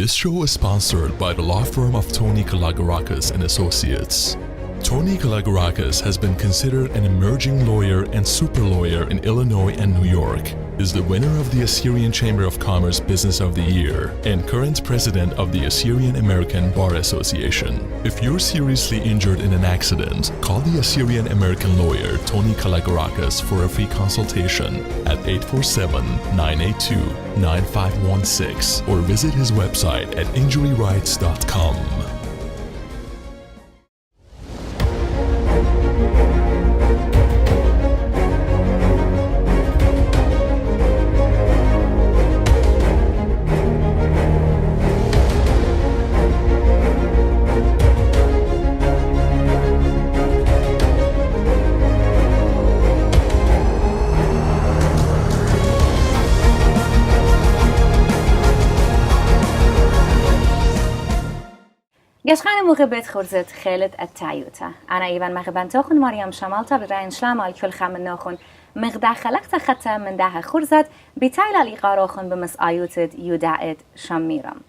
This show is sponsored by the law firm of Tony Kalagarakis and Associates. Tony Kalagarakis has been considered an emerging lawyer and super lawyer in Illinois and New York, is the winner of the Assyrian Chamber of Commerce Business of the Year, and current president of the Assyrian American Bar Association. If you're seriously injured in an accident, call the Assyrian American lawyer Tony Kalagarakis for a free consultation at 847-982-9516 or visit his website at injuryrights.com. Gashkhane muqabet khurset khalet at-tayuta. Ana ivan maghbantokhun Maryam Shamalta b'rayin shlama al kul kham nokhun مغدا خلقت خطا من ده خرزت بتايل لقاروخن بمسايوتد يودعت شميرم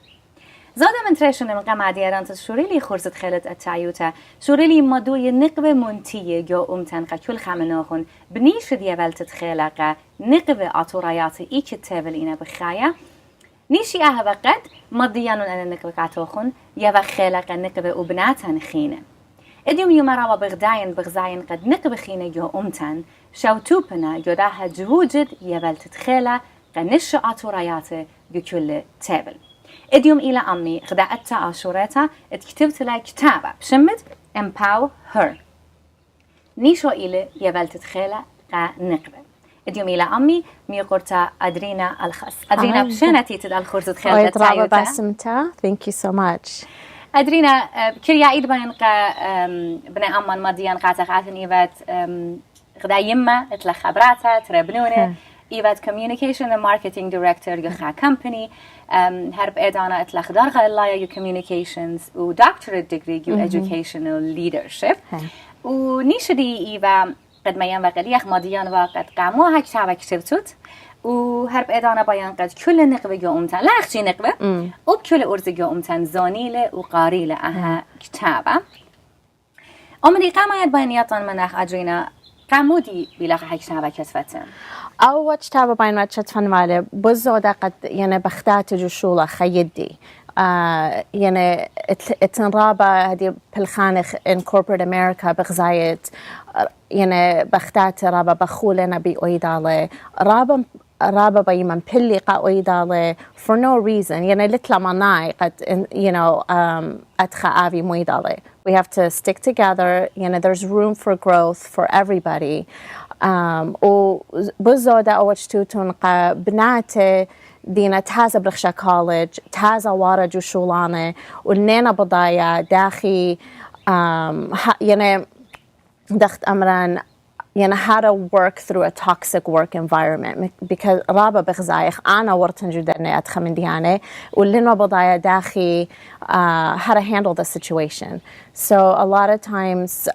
زاد من ترشن مقام عديران تشوريلي خرزت خلت التعيوتا شوريلي مدوي نقبة منتية جو أمتن كل خامناخن بنيش دي ولتت خلقة نقبة عطوريات إيك التابلين بخايا نيشي أهبا قد مضيانون أن النقبة عطوخن يبا خلقة نقبة وبناتن خينة اديوم يمرا بغزاين قد نقبة خينة جو أمتن شوتوبنا جو راها جوجد يبلتت خلا قنش عطوريات جو كل تابل اديوم إلى أمي خدعت عاشورتا اتكتبت لها كتابة بشمت empowHER نيشو إلى يبلتت خلا نقبة اديوم إلى أمي ميقرتا أدرينا الخاس أدرينا بشنتي تدال خرزت خلا تايوتا باسمتا thank you so much أدرينا كريا عيد بينقى بنا أمان ماديان قاتقاتن إيبات غدا يما اتلا خبراتها تربنونه إيبات communication and marketing director يخا company هرب إدانا اتلا خدارغا اللايا يو communications و doctorate degree يو educational leadership ونيشدي إيبا قد ما ينبغي ليخ ماديان وقد قاموا هاك شعبا كتبتوت وهرب إدانا بيان قد كل نقبة جو أمتن لا أخشي نقبة وبكل أرز جو أمتن زانيلة وقاريلة أها كتابة أمني قاما يد بيانياتان مناخ أدرينا قامودي بلاغ هاك شعبا كتفتن أو كتابة بين واتشت فنوالي بزودة قد يعني بختات جشولة خيدي يعني اتنرابة هذه بالخانخ in corporate America بغزايت يعني بختات رابة بخولنا بأويدالي رابة بيمن بلي قاويدالي for no reason يعني لتلا مناي قد you know أتخا آفي مويدالي we have to stick together يعني there's room for growth for everybody وبزودة أوجتوتون قا بناتي دينا تازا برخشة كوليج تازا وارا جوشولانة ولنينا بضايا داخي يعني دخت أمران يعني how to work through a toxic work environment because رابا بغزايخ أنا ورتن جدا أدخل من ديانة ولنوا بضايا داخي how to handle the situation so a lot of times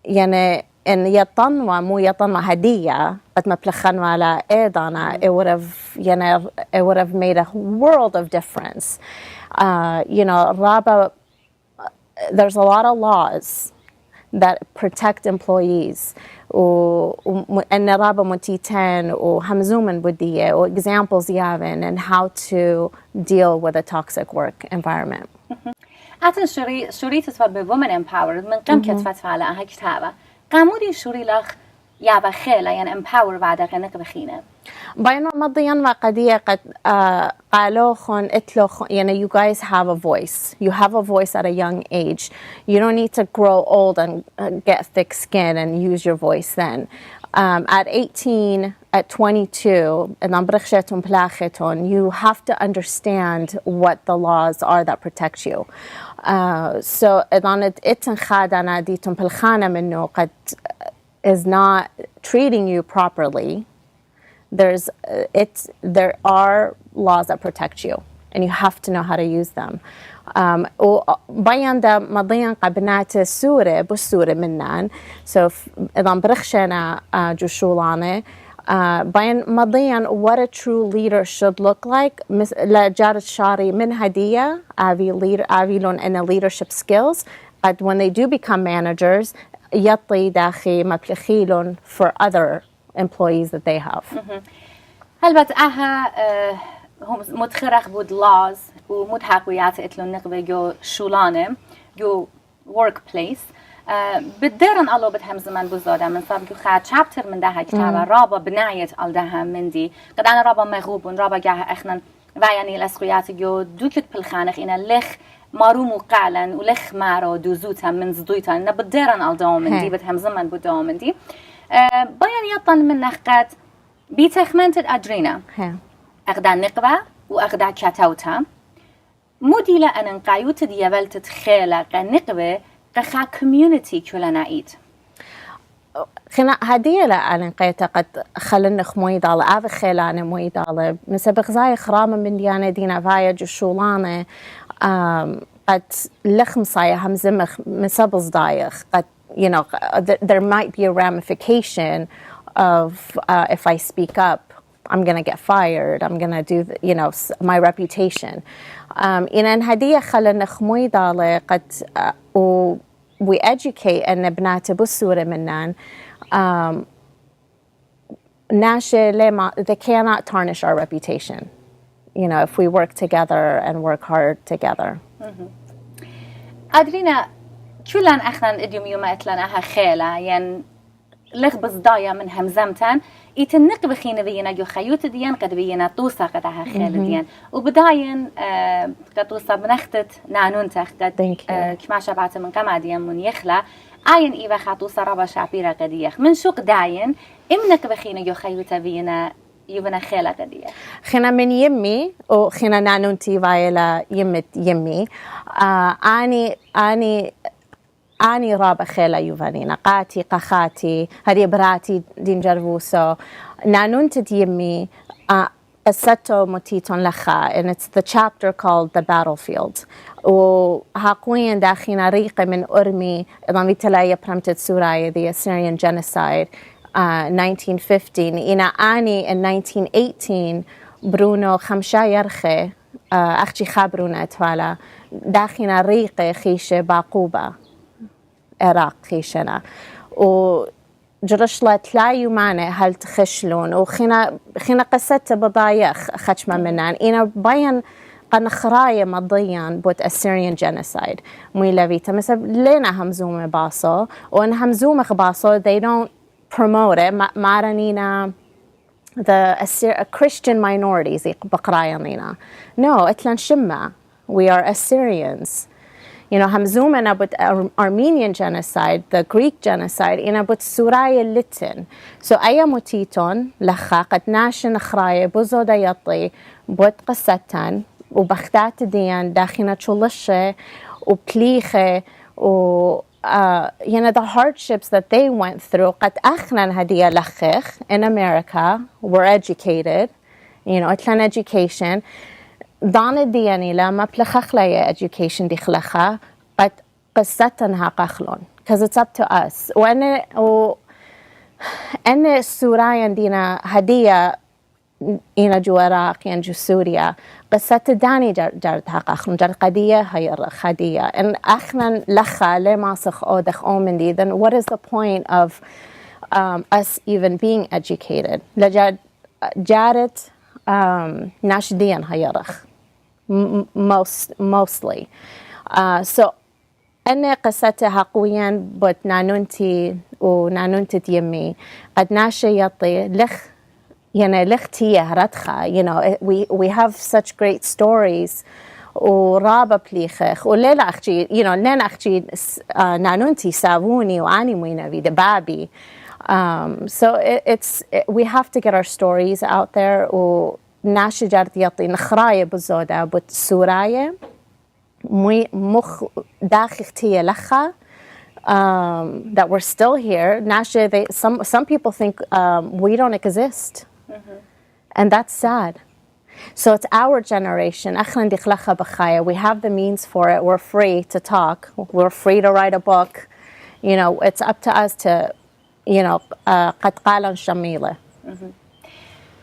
يعني إن يطنوا مو يطنوا هدية قد ما بلخنوا على إيدانا it would have made a world of difference you know رابا there's a lot of laws that protect employees وإن رابا متيتين وهمزومن بدية و examples يابن and how to deal with a toxic work environment حتى شوري تتفاد بwomen empowered من قم كتفت على هاي كتابة قامودي شوري لخ يابا خيلة يعني empower بعد قنق بخينة بينما مضيان وقدية قد قالوخن اتلوخن يعني you guys have a voice you have a voice at a young age you don't need to grow old and get thick skin and use your voice then at 18 at 22 you have to understand what the laws are that protect you so is not treating you properly there are laws that protect you and you have to know how to use them وبيان دا مضيان قبنات سورة بالسورة منان so إذا برخشنا جوشولانة بين مضيا what a true leader should look like لجارة شاري من هدية أبي لون إن leadership skills but when they do become managers يطي داخي مبلخيلون for other employees that they have. هلبت هم متخرخ بود laws ومتحقويات إتلون نقبة جو شولانه جو workplace بدرن الله بتهم زمان بزاده من صاب جو خد chapter من ده كتابة رابا بناية على ده من دي قد أنا رابا مغوبون رابا جاه إخنا ويعني الأسقيات جو دوكت بالخانق إن لخ ماروم وقعلن ولخ مارو دوزوتا من زدويتا إن بدرن على ده من دي بتهم زمان بده من دي بيان يطن من نخقت بيتخمنت أدرينا أخدا نقبة وأخدا كتاوتا موديلا أن نقايوت ديابلت تخيلة نقبة قخا كوميونيتي كلنا إيد خنا هدية لأن قيت قد خلنا خموي دال أف خلانة موي دال مسبق زاي خرام من ديانة دينا فايا جشولانة قد لخم صايا همزمخ مسبز دايخ قد you know there might be a ramification of if I speak up I'm gonna get fired I'm gonna do you know my reputation إن هدية خلنا خموي دال قد we educate and بنات بصورة منن ناشي لما they cannot tarnish our reputation you know if we work together and work hard together. أدرينا كلن أخنا إديوم يوم أتلنا خيلة يعني لغبز ضايا من همزمتان يتنق بخينا بينا جو خيوت ديان قد بينا توصى قدها خيلة ديان وبداين قد توصى بنختت نانونتخ قد كما شبعت من كما ديان من يخلى عين إيبا خاتوصى ربا شعبيرا قد يخ من شوق داين إمنك بخينا جو خيوت بينا يبنا خيلة قد يخ خينا من يمي وخينا نانونتي فايلا يمت يمي أني رابع خيلة يوفانينا قاتي قخاتي هذه براتي دين جرفوسو نانونت يمي قصته متيتون لخا and it's the chapter called the battlefield وهاقوين داخينا ريقة من أرمي إضامي تلايا برمتت سورايا the Assyrian genocide 1915 إنا أني in 1918 برونو خمشا يرخي أختي خابرونا أتوالا داخينا ريقة خيشة باقوبة عراق خيشنا وجرشلت لا يمانع هل تخشلون وخنا قصت بضايخ خشمة منان إنا بيان قن خرايا مضيان بوت Assyrian genocide مويلا فيتا مثلا لينا همزومة باصو وان همزومة باصو they don't promote it مارنينا the Christian minorities بقرايانينا no اتلان شمة we are Assyrians. You know, همزومنا بوت Armenian genocide, the Greek genocide, إنا بوت سورايا لتن. So أي متيتون لخا قد ناشن خرايا بزودا يطي بوت قصتن وبختات ديان داخنا تشولشة وبليخة و you know the hardships that they went through قد أخنا هدية لخخ in America were educated, you know, اتلان education. ضان الدياني لما بلخخ لها education دي خلخها قد قصتنها قخلون because it's up to us وأنا السورايا دينا هدية إنا جو عراق يعني جو سوريا قصة داني جردها قخلون جرد قدية هي هدية إن أخنا لخا لما سخ أودخ أومن دي then what is the point of us even being educated لجد جارت ناشديا هيرخ mostly so أنا قصتها قويا بوت نانونتي ونانونتي يمي قد ناشي يطي لخ يعني لخ تيه ردخة you know we have such great stories ورابا بليخخ وليلا أختي you know لين أختي نانونتي ساووني واني موينا في دبابي so we have to get our stories out there وناشي جارت يطي نخراية بزودة بوت سوراية مخ داخل تيه لخة that we're still here ناشي some people think we don't exist and that's sad so it's our generation أخنا دي خلخة بخايا we have the means for it we're free to talk we're free to write a book you know it's up to us to you know قد قالن شميلة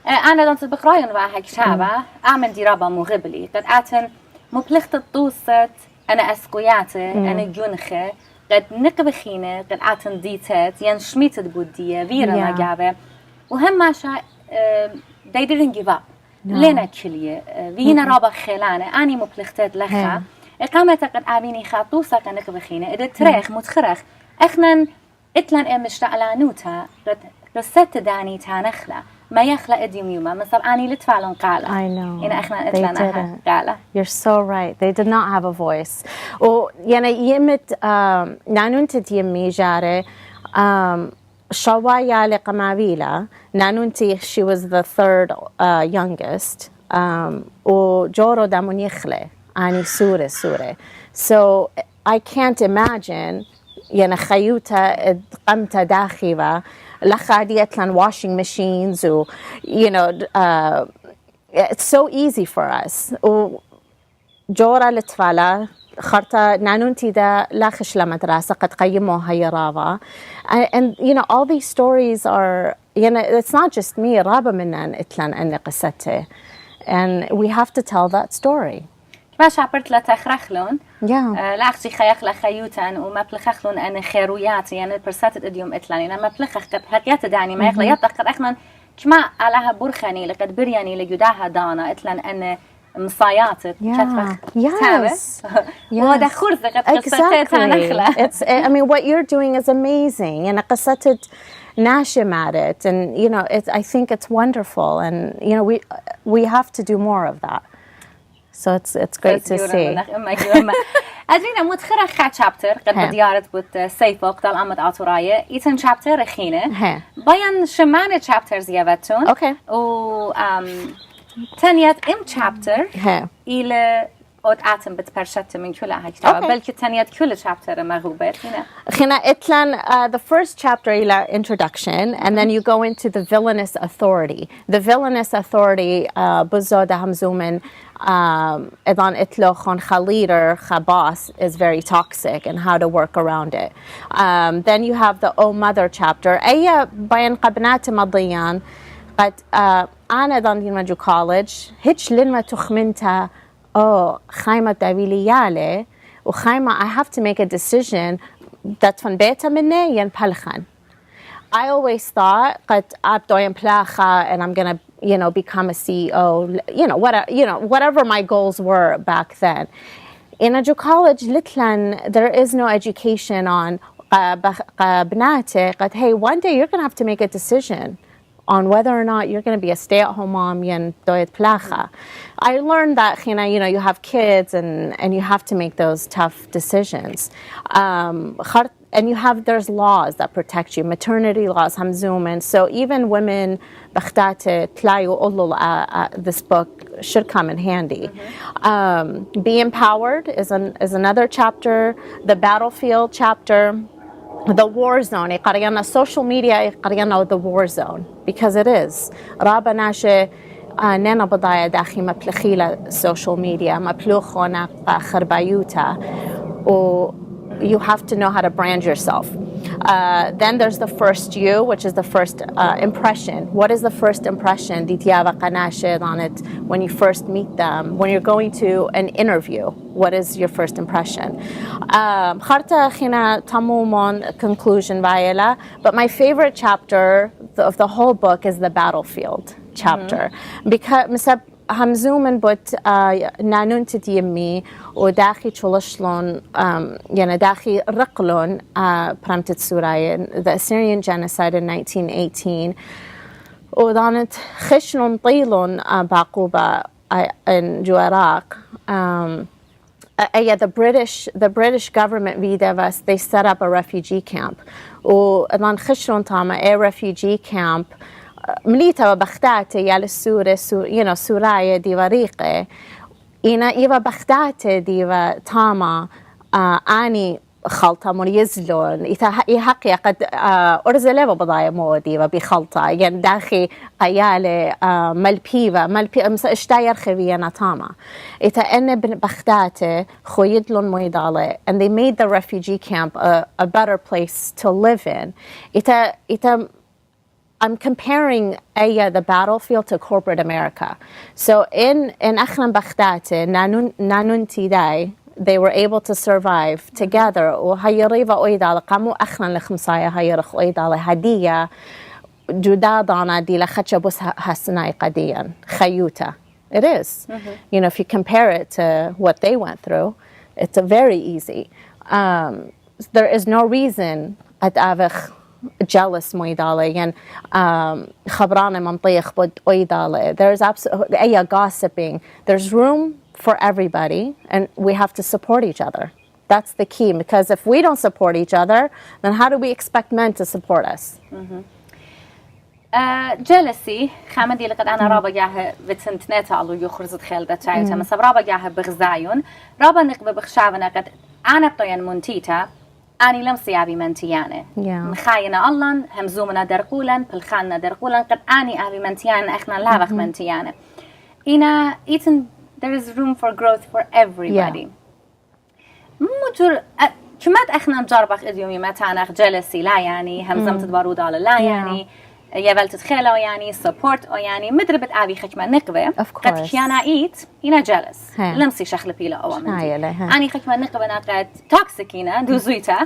أنا دانت بقراين واحد شعبة أعمل درابة مغبلي قد أعتن مبلغت الطوسة أنا أسقياتي أنا جنخة قد نقبخينة قد أعتن ديتات ين شميت بودية فيرا ما جابة وهم ماشا they didn't give up لنا كلية فينا رابا خلانة أني مبلغتات لخا إقامة قد أعبيني خاطوسة قد نقبخينة إذا تريخ متخرخ إخنا إتلان مشتعلانوتا قد رست داني تانخلا ما يخلق اديم يوما مثل اني لتفعلون قاله I know. إن احنا They اتلنا didn't. قاله You're so right. They did not have a voice. يعني يمت نانونت يمي جاري شوايا لقمابيلا نانونتي she was the third youngest وجورو دامون يخلي اني سورة so I can't imagine يعني خيوتا قمت داخيبا لخاديت لان washing machines و you know it's so easy for us وجورا لتفالا خرطة نانونتي دا لاخش لمدرسة قد قيموها يرابا and you know all these stories are you know it's not just me رابا منن اتلان اني قصته and we have to tell that story. ما شعبرت لتخرخلون Yeah. لاختي خيخ لخيوتان وما بلخخلون أنا خيرويات يعني برسات اليوم إتلاني لما بلخخ قد حكيت داني ما يخلى يطلق قد أخنا كما علىها برخاني لقد برياني لجداها دانا إتلان أنا مصايات Yes. وهذا خرز قد قصتها نخلة. It's I mean what you're doing is amazing and قصتت ناشم at it and you know I think it's wonderful and you know we have to do more of that. So it's great to see. أدرينا متخرج خات شابتر قد بديارت بوت سيفو قتال عمد عطوراية إيتن شابتر رخينة بيان شمانة شابترز يابتون و تانيات شابتر إلى أود آتم بتبرشت من كل هالكتاب بل كتانيات كل شابتر مغوبات هنا خنا إتلان the first chapter إلى introduction and then you go into the villainous authority بزودة همزومن إذن إتلو خون خليدر خباس is very toxic and how to work around it. Then you have the Oh Mother chapter أي بين قبنات مضيان قد أنا ذن ينمجو college هيش لنما تخمنتا خايمة دابيليالي وخايمة I have to make a decision that van بيتا مني ينبلخن. I always thought قد أبدو ينبلخا and I'm gonna you know become a CEO whatever my goals were back then. In Edu College لتلن there is no education on بناتي قد hey one day you're gonna have to make a decision on whether or not you're going to be a stay-at-home mom yen doyet placha. I learned that you know you have kids and you have to make those tough decisions. And there's laws that protect you, maternity laws hamzumen. So even women بختات تلاقوا this book should come in handy. Be empowered is another chapter. The battlefield chapter. The war zone, قرينا social media قرينا the war zone because it is. رابا ناشة نانا بضايا داخي مبلخيلة social media مبلوخونا خربايوتا و you have to know how to brand yourself. Then there's the first you, which is the first impression. What is the first impression? On it when you first meet them, when you're going to an interview. What is your first impression? Conclusion, but my favorite chapter of the whole book is the battlefield chapter because همزومن بوت نانون تديمي وداخي تشولشلون يعني داخي رقلون برمتت سوراي the Assyrian genocide in 1918 ودانت خشلون طيلون بعقوبة جو العراق the British government videvas they set up a refugee camp ودان خشلون تاما a refugee camp مليتا وبختاتي يا سورايا ديوا ريقة إنا إيوا بختاتي ديوا تاما أني خلطة مريزلون يحقي قد أرزلة بضايا مو ديوا بخلطة يعني داخي قيالة ملبيفا اشتاير خبيانا تاما إتا أنا بختاتي خويدلون مويدالة and they made the refugee camp a better place to live in إتا I'm comparing the battlefield to corporate America. So in Achlan Baghdati, Nanun Tidai, they were able to survive together. وهيريفا أويدا لقامو أخلن لخمسايا هيرخ أويدا لهدية جدادانا دي لخشبوس هسناي قديا خيوتا. It is. You know, if you compare it to what they went through, it's very easy. There is no reason at avich jealous moidale and khabrana mamtayikh bod oidale. There's absolutely gossiping. There's room for everybody, and we have to support each other. That's the key, because if we don't support each other, then how do we expect men to support us? جلسي خامدي لقد أنا رابا جاه بتنتنت على يخرج خالدة تعيتها مثلا رابا جاه بغزايون رابا نقبل بخشابنا قد أنا بطيان منتيتا أني لمسي أبي منتيانة مخاينا الله همزومنا درقولا بالخاننا درقولا قد أني أبي منتيانة إحنا لابخ منتيانة إنا there is room for growth for everybody. مجر كمات إحنا نجربخ إديومي متانا جلسي لا يعني همزم تدبرود على لا يعني يبل تتخيلوا يعني support أو يعني مدربة أبي خكمة نقبة قد كيانا إيت إنا جلس لمسي شخل بيلا أو مندي أني خكمة نقبة نقد توكسيكينا دوزويتا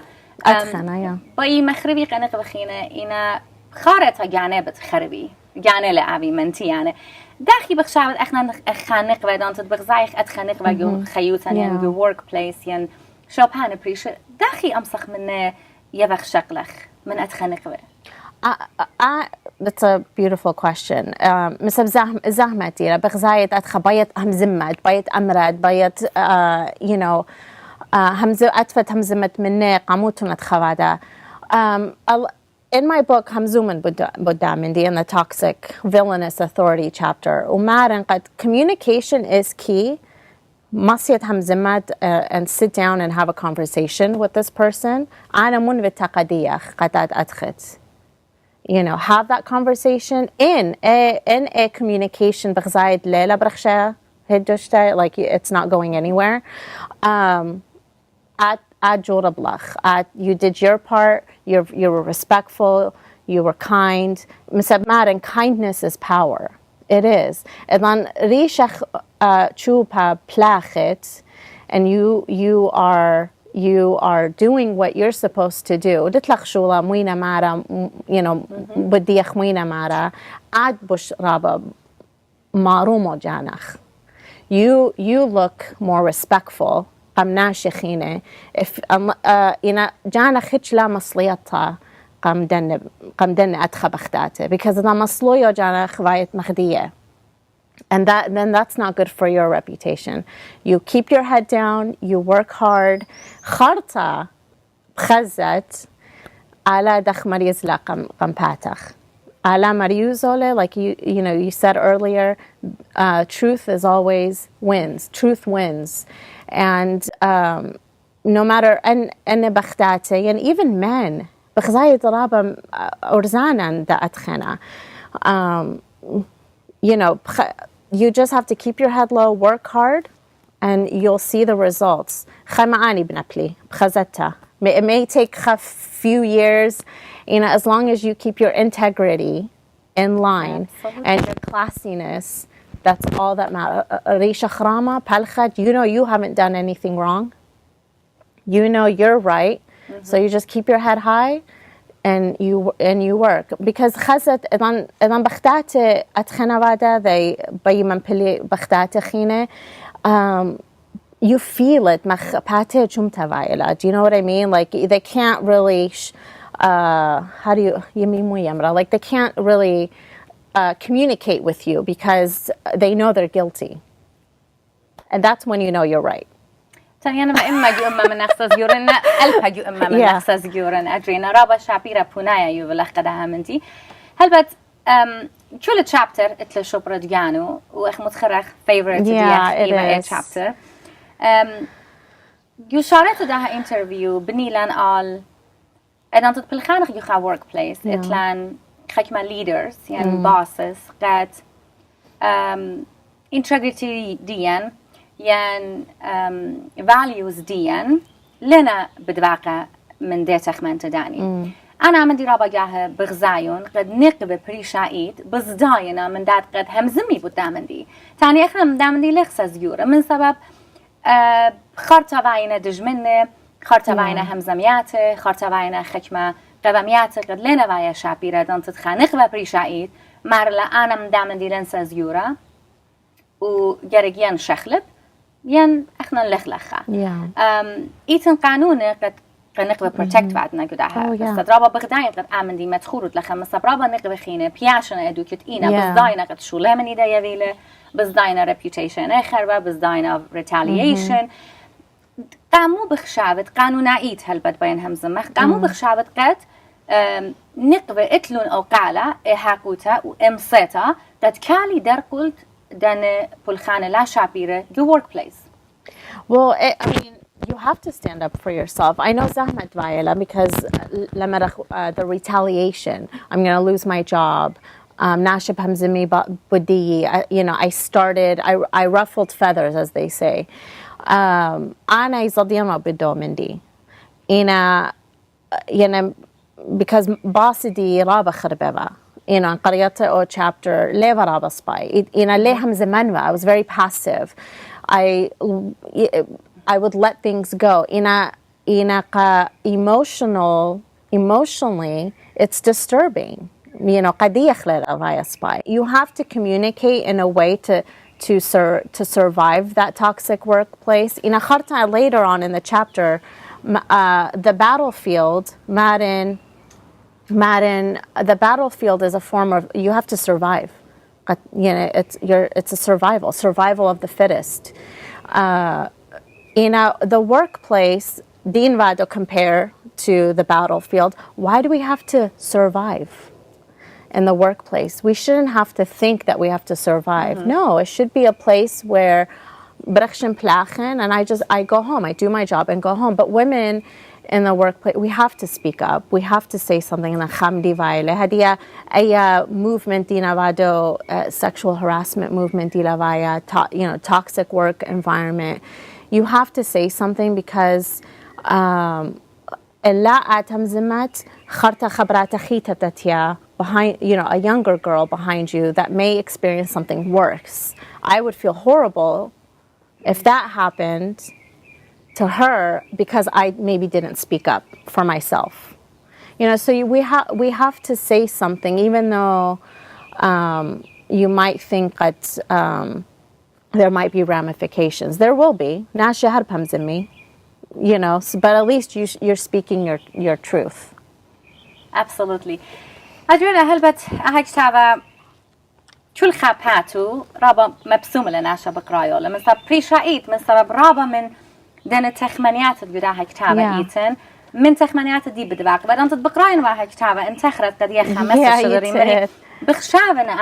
أدخنا باي مخربي قنقبة خينا إنا خارطة جانبة خربي جانب لأبي منتي يعني داخي بخشابت إحنا خانقبة دانت بغزايخ أدخنقبة جو خيوتان يعني جو workplace يعني شوبان بريش داخي أمسخ من يبخ شقلخ من أدخنقبة. That's a beautiful question. مثل زحمتي بغزايت أتخبيت همزمت بيت أمرد بيت you know أتفت همزمت مني قاموتنا تخوادا. In my book همزومن بدامندي in the toxic villainous authority chapter ومارن قد communication is key. مصيت همزمت and sit down and have a conversation with this person. أنا من بتقدية قد أدخت. You know, have that conversation in a communication بغزايد ليلة برخشة هدوشتا like it's not going anywhere. At جوربلخ you did your part. You were respectful. You were kind. مسبمارن kindness is power. It is. And then ريشخ تشوبها بلاخت and you are doing what you're supposed to do. دتلخ شولا موينة مارا you know بدي أخوينة مارا عاد بش رابا مارومو جانخ. You look more respectful. قم ناشخينة if إنا جانخ هتش لا مصليتها قم دن أدخل بختاته because إذا مصلوية جانخ وايت مخدية. And then that's not good for your reputation. You keep your head down, you work hard. خرطة بخزت على دخ مريزلا قم باتخ. على مريوزولة, like you know, you said earlier, truth is always wins. Truth wins. And no matter, and بختاتي, and even men, بخزايد رابا أرزانا دا أتخنا. You know, you just have to keep your head low, work hard, and you'll see the results. خمعاني بنبلي بخزتها. It may take a few years, you know, as long as you keep your integrity in line and your classiness, that's all that matters. ريشة خرامة بالخد, you know you haven't done anything wrong. You know you're right, so you just keep your head high. And you work because خزت إذا بختات أتخنا بعدا they بيمن بلي بختات خينة you feel it مخ باتة جمتة فايلة. Do you know what I mean? Like they can't really how do you يميمو يمرا like they can't really communicate with you because they know they're guilty, and that's when you know you're right. تاني أنا ما جو أمم من أخص زجورنا ألف جو أمم من أخص زجورنا أدرينا رابا شابيرة بنايا يوبلخ قدها منتي هل بت كل chapter إتلا شبرة جانو وإخ متخرخ favorite ديا chapter جو شارت ده interview بنيلان قال إذا أنت بالخانق يو خا workplace إتلان خكمة leaders يعني bosses قد integrity ديان يعني values ديان لنا بدواقع من ديتخ من تداني أنا عمدي رابا جاه بغزايون قد نقبة بريشايد بزداينا من داد قد همزمي بدامندي تاني إحنا من دامندي لخصة زيورة من سبب خارطة باينة دجمنة خارطة باينة همزمياته خارطة باينة خكمة قدمياته قد لنا بايا شابيرة دان تتخانق بريشايد مارلا أنا من دامندي لنسة زيورة وجرجيان شخلب ين إحنا نلخلخها إيتن قانونه قد نقبة protect بعدنا قدها بس رابا بغداين قد آمن دي مدخورت لخا مسابرابا نقبة خينة بياشنا ادو كتئينا بس داينا قد شولة مني دا يويلة بس داينا reputation اخربا بس داينا retaliation قامو بخشابت قانونائيت هلبت بين همزمخ قامو بخشابت قد نقبة اتلون او قالة احاقوتا وامصيتا قد كالي در قلت دان بلخانة لا شابيرة the workplace. Well, I mean, you have to stand up for yourself. I know Zahmat Vaila because the retaliation, I'm going to lose my job. Nashib Hamzimi Budi, I started, I ruffled feathers, as they say. Ana Izadiyama Bidomindi. Because Basidi Raba Kharbeva. In Qariyata or chapter Leva Raba Spy. In Aleham Zemanwa, I was very passive. I would let things go. Emotionally, it's disturbing. You have to communicate in a way to survive that toxic workplace. Later on in the chapter, the battlefield, the battlefield is a form of, you have to survive. It's a survival of the fittest. The workplace, Din Vado compare to the battlefield. Why do we have to survive in the workplace? We shouldn't have to think that we have to survive. No, it should be a place where and I go home, I do my job and go home. But women in the workplace, we have to speak up. We have to say something. In the movement, sexual harassment movement, toxic work environment. You have to say something because behind, a younger girl behind you that may experience something worse. I would feel horrible if that happened to her because I maybe didn't speak up for myself. So we have to say something, even though you might think that there might be ramifications. There will be. But at least you're speaking your truth. Absolutely. Adrenna هلبت هكتابة كل خاباتو رابا مبسوم لناشا بقرايو لمن سبب بريشايت من سبب رابا من دن التخمنيات اللي هكتابة إيتن من تخمنيات دي بدباق بعد أنت بقراين وها هكتابة انتخرت قد يخا مسا شغري مري بخشابنا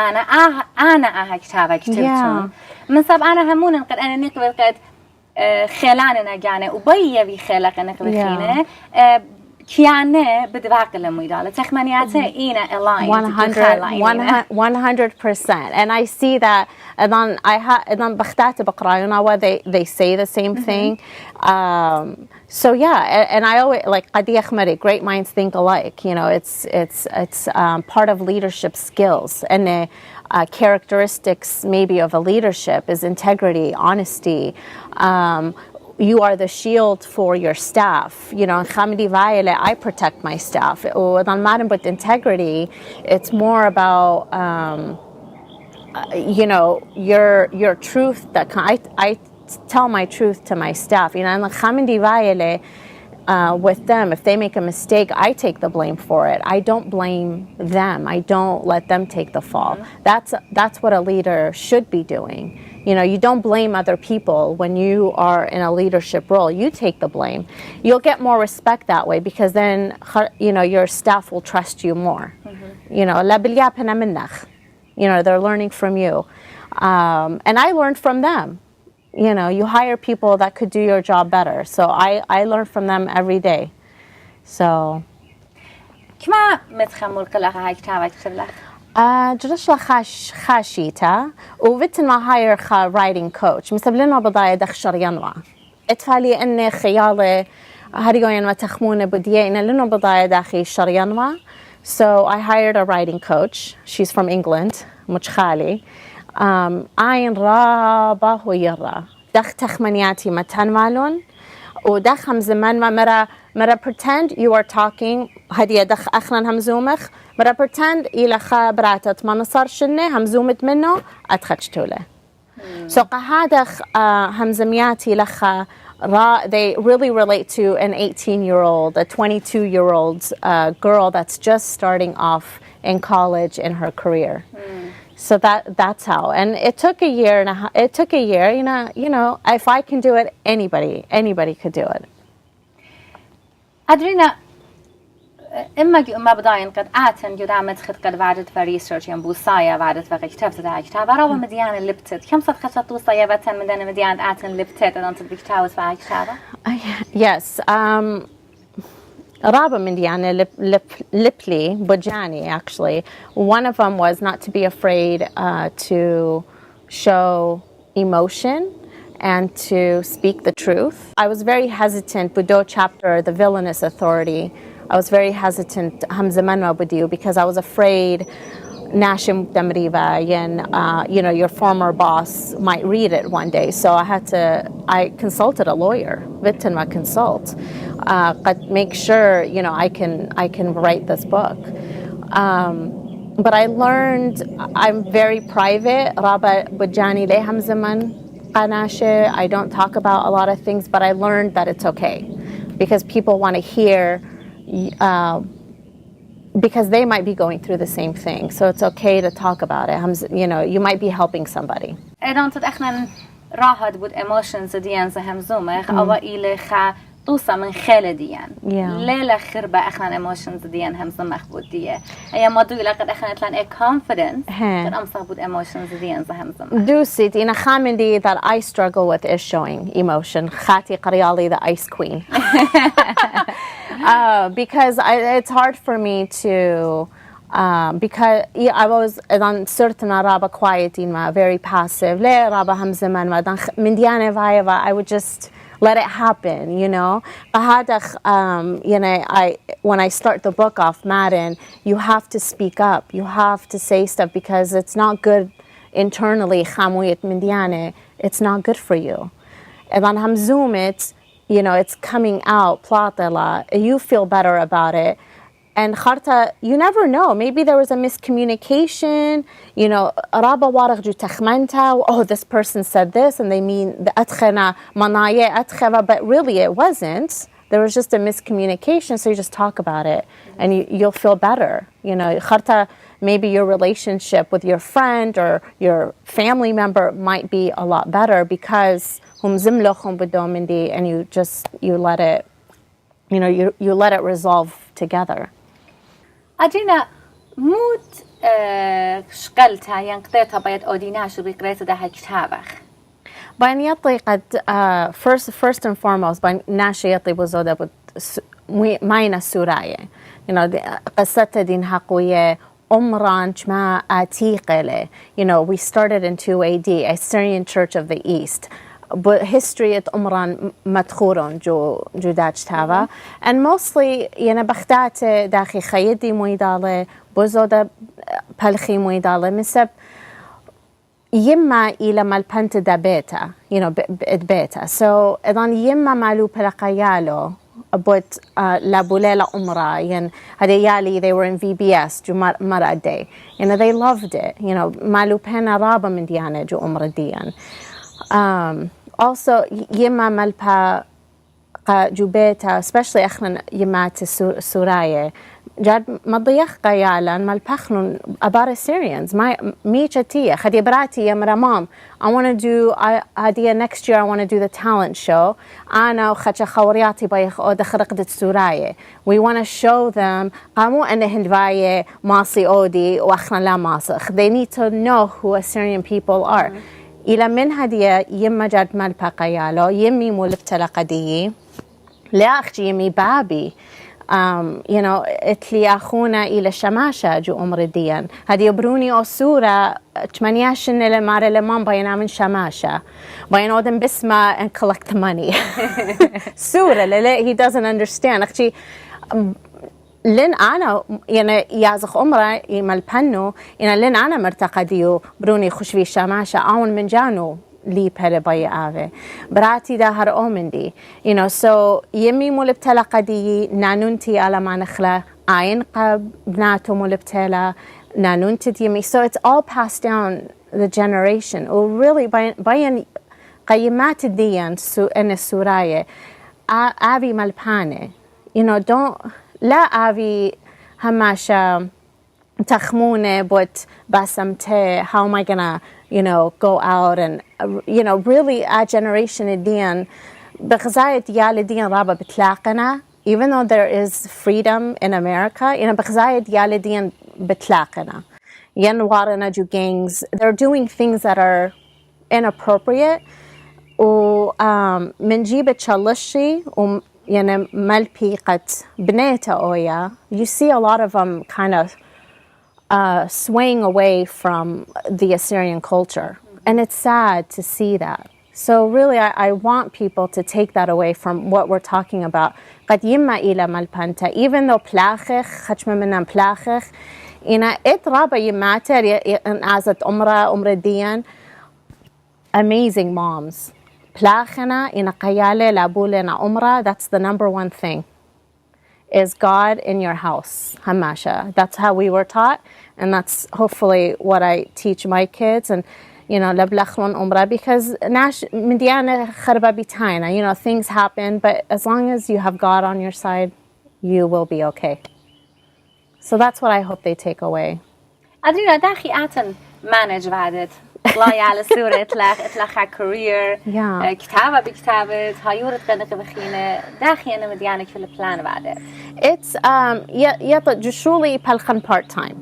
أنا هكتابة كتبتون من سبب أنا همون قد أنا نقبل قد خلاننا جانا وبيا في خلق نقبل خينه كيانه بدواق لميدالة تخمنياته إينا aligned 100%. And I see that and then بختات بقرايونا where they say the same thing. So yeah, and I always like قد يخمري, great minds think alike. It's part of leadership skills and characteristics maybe of a leadership is integrity, honesty. You are the shield for your staff. I protect my staff. With integrity, it's more about your truth. That I tell my truth to my staff. With them, if they make a mistake, I take the blame for it. I don't blame them. I don't let them take the fall. That's what a leader should be doing. You don't blame other people when you are in a leadership role. You take the blame. You'll get more respect that way because then, your staff will trust you more. They're learning from you. And I learned from them. You hire people that could do your job better. So I learn from them every day. So. كما متخمل كلها هاي كتابك كلها. جرش خاشيتا وبتن ما هاير writing coach. مسبلنا بضايا دخشر ينوع. اتفالي اني خيالي هريوين ما تخمونة بديه إن لأنه بضايا داخل شريانوا. So I hired a writing coach. She's from England. مجخالي. عين رابا ويرا. دخ تخمنياتي متن مالون. ودخ هم زمان ما مرا pretend you are talking. هدي دخ أخنا همزومخ. مرا pretend إلى خبراتت ما نصار شنة همزومت منه أتخشتوا له. So قهادخ همزمياتي لخا they really relate to an 18-year-old, a 22-year-old girl that's just starting off in college in her career. So that's how. And it took a year you know, if I can do it, anybody could do it. Adrenna, إما بداين قد آتن يدعمت خد قد بعدت في ريسيرش ينبو صايا بعدت في كتاب رابا مديان اللي بتت كم صد خشطو صايا بتن مديان مديان آتن اللي بتت أنا أنت بكتاوس في كتابة. Yes. رابا مديان لبلي بجاني actually. One of them was not to be afraid to show emotion and to speak the truth. I was very hesitant. Budo chapter, the villainous authority. I was very hesitant because I was afraid Nashim Damriva, you know, your former boss might read it one day. So I consulted a lawyer, Vittenma consult, make sure, you know, I can write this book. But I learned I'm very private. Raba Bujani Leham Zaman Qanashe. I don't talk about a lot of things, but I learned that it's okay because people want to hear. Because they might be going through the same thing, so it's okay to talk about it. You know, you might be helping somebody. I don't think إحنا راحت بود emotions ديان زهم زومخ أو إلى خا توصل من خال ديان. ليلة خربة إحنا emotions ديان هم زومخ بود ديه. أي ما دوي لقد إحنا تلان confidence. كان أمسح بود emotions ديان زهم زومخ. دوسيت إن خامندي that I struggle with is showing emotion. خاتي قريالي the ice queen. Because it's hard for me to, because I was uncertain Araba quiet very passive. Le Araba hamzaman mindiane vayava. I would just let it happen, you know. You know, when I start the book off, Madden, you have to speak up. You have to say stuff because it's not good internally. Khamuyat mindiane, it's not good for you. And on hamzumit. You know, it's coming out, platala, you feel better about it. And kharta, you never know. Maybe there was a miscommunication, you know, raba waragju takhmanta, oh, this person said this, and they mean the atkhana manaye atkhava, but really it wasn't. There was just a miscommunication, so you just talk about it, and you'll feel better. You know, kharta, maybe your relationship with your friend or your family member might be a lot better because and you let it, you know, you let it resolve together. Adrenna, موت شقلتها ينقطعها بيد أوديناش وبقريت ده كتابك. بين يطي قد first and foremost بين ناشي يطي بزودة ماينا سوراية. You know, قصة دين حقوية أمران ما أتيقله. You know, we started in 2 AD, Assyrian Church of the East. But history at Umran matkhurun jo dajtava and mostly yana bakhdat dakhi khaydi muidale bozoda palkhi muidale misab yimma ila malpanta da beta, you know, beta. So edan yimma malu palaqayalo but la bulela umra yan hadayali, they were in VBS jo mara day, you know, they loved it, you know, malu pena raba min diana jo umra diyan. Also, yema malpa jubeta, especially akhna yemat suraya. Jad madiyakh qayalan malpakhnun abar Assyrians. My me chatiya khadi brati yamra mom. I want to do idea next year. I want to do the talent show. Ana khacha khawriyati bayakh od khraqdat suraya. We want to show them qamu an hindvaye masi odi wa akhna la masakh. They need to know who Assyrian people are. إلى من هدية يم جد مال بقيالو يمي مولف تلقدي لا أختي يمي بابي you know, اتلي أخونا إلى شماشة جو أمر الدين هذه يبروني أو صورة تمنياشن لمارة لمان بينا من شماشة بين أودن بسمة and collect the money صورة للا he doesn't understand أختي لين أنا يعني يازخ عمره يمل بنو يعني لين أنا مرتقديو بروني خوش في شماشة أون من جانو لي بره باي آوه براتي ده هر أومندي you know so يمي مولبتلا قدي نانونتي على ما نخلا عين قب بناتو مولبتلا نانونتي يمي so it's all passed down the generation و really باين قيمات الدين إن السوراية آوي ملبانة you know don't لا آوي هماشا تخمونة بوت باسمته how am I gonna you know go out and you know really our generation الدين بغزاية ديال الدين رابا بتلاقنا even though there is freedom in America you know بغزاية ديال الدين بتلاقنا ينوارنا جو gangs they're doing things that are inappropriate و من جيبة تشلشي يعني ملبيقة بنيته أويا you see a lot of them kind of swaying away from the Assyrian culture. And it's sad to see that. So really, I want people to take that away from what we're talking about. قد يما إلى ملبنتا, even though بلاخخ, خشم منن بلاخخ, إنا إترابا يماتر أزت أمرا ديان, amazing moms. بلاخنا إنا قيالة لابولنا أمرا, that's the number one thing. Is God in your house, Hamasha. That's how we were taught, and that's hopefully what I teach my kids. And you know, lablachlon umra, because nash midiana kharba bitaina. You know, things happen, but as long as you have God on your side, you will be okay. So that's what I hope they take away. Adrenna, داخي أعتن manage بعدت. طلعي على صورة إطلاق career. كتابة بكتابة هايورة قنق بخينة داخي أنا مديانك في البلان بعدت. It's يطلع جشولي بالخن part time.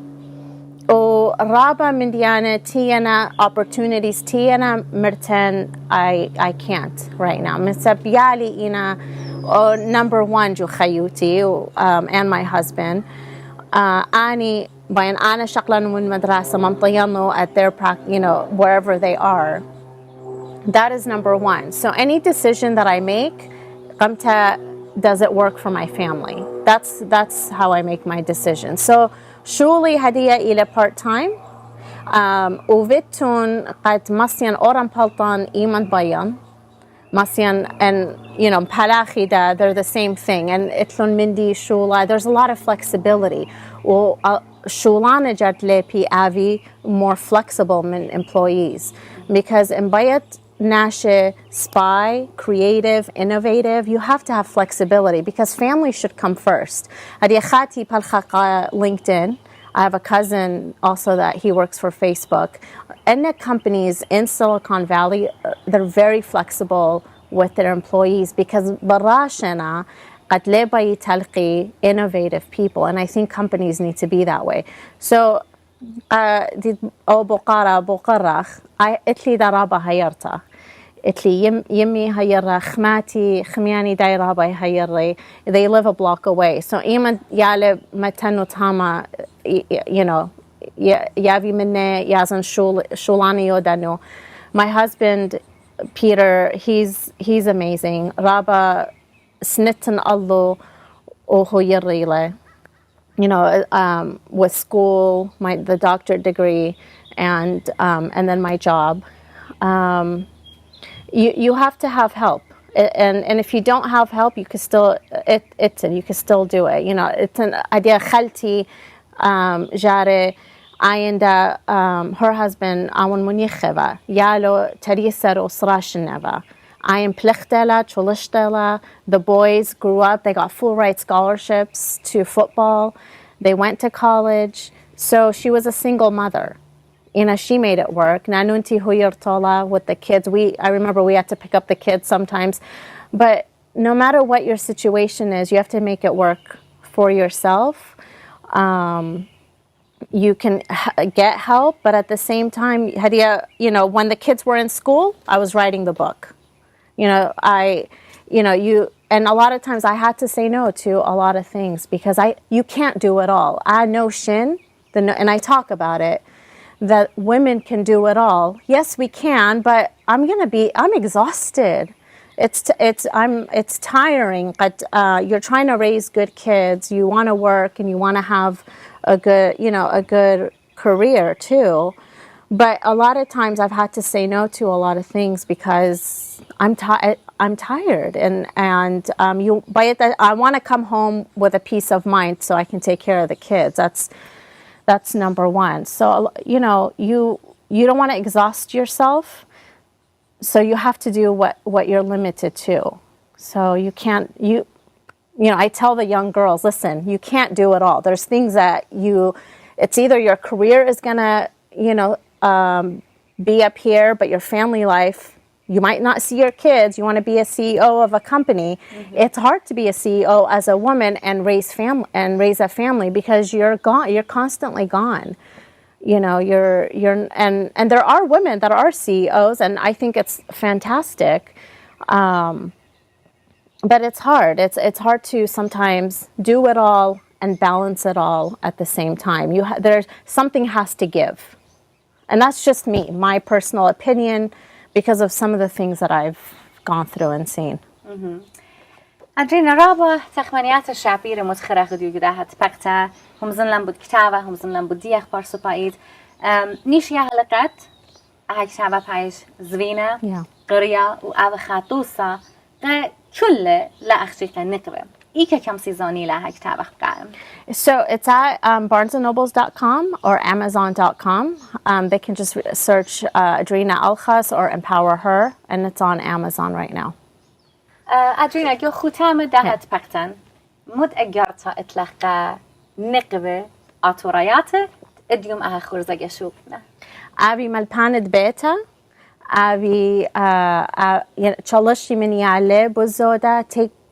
ورابع من ديانا تيانا opportunities تيانا مرتين I can't right now. مسبيالي إنا number one جو خيوتي and my husband. أني بين أنا شغلة من مدرسة منطيانو at their you know wherever they are. That is number one. So any decision that I make, does it work for my family? That's how I make my decision. So شغلي هدية إلى part time. وفيتون قد مسيان أورام بلطان إيمان بيان. مسيان and you know palakhida, they're the same thing. And itlun mindi shula, there's a lot of flexibility. Well, shulana jat lepi avi more flexible than employees, because in bayat nashe spy, creative, innovative, you have to have flexibility because family should come first. Hadi khati palkhaqa LinkedIn. I have a cousin also that he works for Facebook. And the companies in Silicon Valley, they're very flexible with their employees because barashana قد لا بيتلقي innovative people, and I think companies need to be that way. So دي أو بقرة إتلي درابة هيرتا إتلي يمي هيرا خمياني دايرابة هيري. They live a block away. So إيمان يالي متنو تاما you know يابي مني يازن شولاني يودانو. My husband Peter, he's amazing. Rabba snitten allo oho yerrile. You know, with school, the doctorate degree, and then my job. You have to have help, and if you don't have help, you can still you can still do it. You know, it's an idea khalti jare. Ayanda, her husband, Awan Municheva, Yalo, Teresa Osrashineva. I am Plechtela, Cholishtela. The boys grew up, they got full ride scholarships to football. They went to college. So she was a single mother. You know, she made it work. Nanunti Huyurtola with the kids. I remember we had to pick up the kids sometimes. But no matter what your situation is, you have to make it work for yourself. You can get help, but at the same time, Hadia, you know, when the kids were in school, I was writing the book. You know, and a lot of times I had to say no to a lot of things because you can't do it all. I know shin, and I talk about it, that women can do it all. Yes, we can, but I'm exhausted. It's tiring. But you're trying to raise good kids. You want to work and you want to have a good career too. But a lot of times I've had to say no to a lot of things because I'm tired, and I want to come home with a peace of mind so I can take care of the kids. That's number one. So you don't want to exhaust yourself, so you have to do what you're limited to. So you can't I tell the young girls, listen, you can't do it all. There's things that it's either your career is gonna be up here, but your family life, you might not see your kids. You want to be a CEO of a company. Mm-hmm. It's hard to be a CEO as a woman and raise a family because you're gone. You're constantly gone. And there are women that are CEOs, and I think it's fantastic. But it's hard. It's hard to sometimes do it all and balance it all at the same time. There's something has to give. And that's just me, my personal opinion, because of some of the things that I've gone through and seen. Adrenna رابا تخمنيات الشعبية متخرج ديوجداها تبقتها هم زنلم بود كتابة هم زنلم بود ديخ بارسو بايد نيشيا هلقات هاي كتابة بايش زوينة قرية وأو خاتوسة كل لا أخشيك نقبة إيكا كم سيزوني لها كتابة قائم. So it's at barnesandnobles.com or amazon.com. They can just search Adrenna Alkhas or empowHER, and it's on Amazon right now. Adrenna, جو ختام دهت بقتن مد اجارتا اطلاق نقبه آتورایات ادیوم اه خورزه گشوبنا. أبي ملباند بيتا أبي تشالشي من يعلي بزودا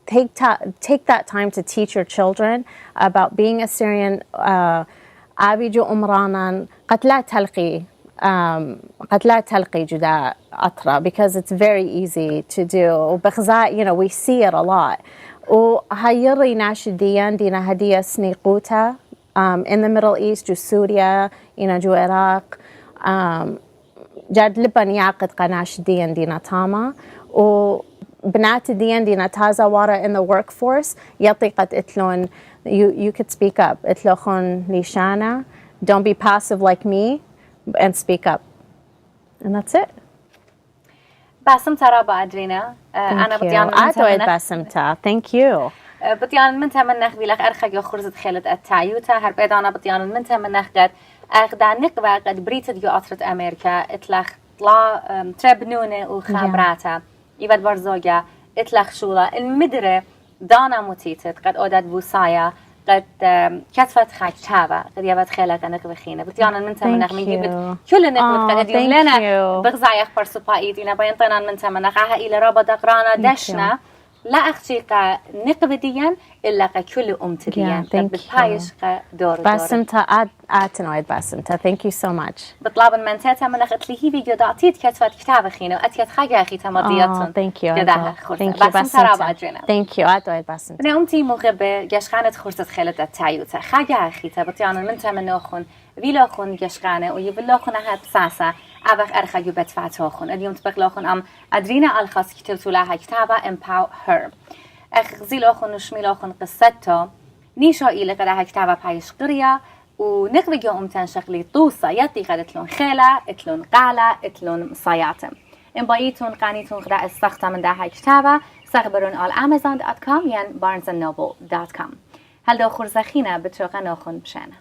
take that time to teach your children about being Assyrian. أبي جو أمرانا قد لا تلقي جدا أطرا because it's very easy to do. بخزاء we see it a lot. وهيري ناشديا دينا هدية سنيقوتا in the Middle East جو سوريا جو العراق جاد لبن يعقد قناشديا دينا تاما وبنات ديان دينا تازا وارا in the workforce يطي قد اتلون you could speak up اتلوخون ليشانا don't be passive like me and speak up. And that's it. باسمتا رابا أدرينا أنا بديان باسمتا thank you. بديان منتها من نخ بيلخ أرخج خرزت خالد التعيوتا هربيد أنا بديان منتها من نخ قد أخدا نقبة قد بريتد يو أطرت أمريكا إطلق طلا تربنونة وخبراتا يبد برزوجا إطلق شولا المدرة دانا متيتت قد أودت بوسايا قد كتفت خاك تابا قد يبد خيلك نقبة خينة بديان منتها من نخ ميجي كل نقبة قد يوم لنا بغزايا خبر سبايد إنا بينطنا منتها من نخ عها إلى رابا دقرانا دشنا لا أختيقا نقبة ديان إلا كل أمتديان بالبايش دور باسمتا آتنويد باسمتا thank you so much. بطلاب من تاتا من أخت لي هي فيديو دعطيت كتفت كتاب خينو أتيت خاجة أخي تمضياتن thank you جداها خرصة باسمتا رابع أدرينا thank you آتنويد باسمتا أنا أمتي مغبة جشخانة خرصة خالد التعيوتا خاجة أخي تبطيانا من تامن ناخن ویلاخون گشقانه و یویلاخون هات ساسا أبغ أرخج بدفعتهاخون اليوم تبغلاخون أم أدرينا الخاص كتبت لها كتابة empowHER أخزيلاخون وشميلاخون قصتها نيشا إلى قدها كتابة بايش قرية ونقبل يوم تنشغلي طوسة يطي قد تلون خيلة تلون قالة تلون مصاياتم إن بايتون قانيتون قدها السخطة من دها كتابة سخبرون على amazon.com يعني barnesandnoble.com هل دو خرزخينا بتروقا ناخون بشانه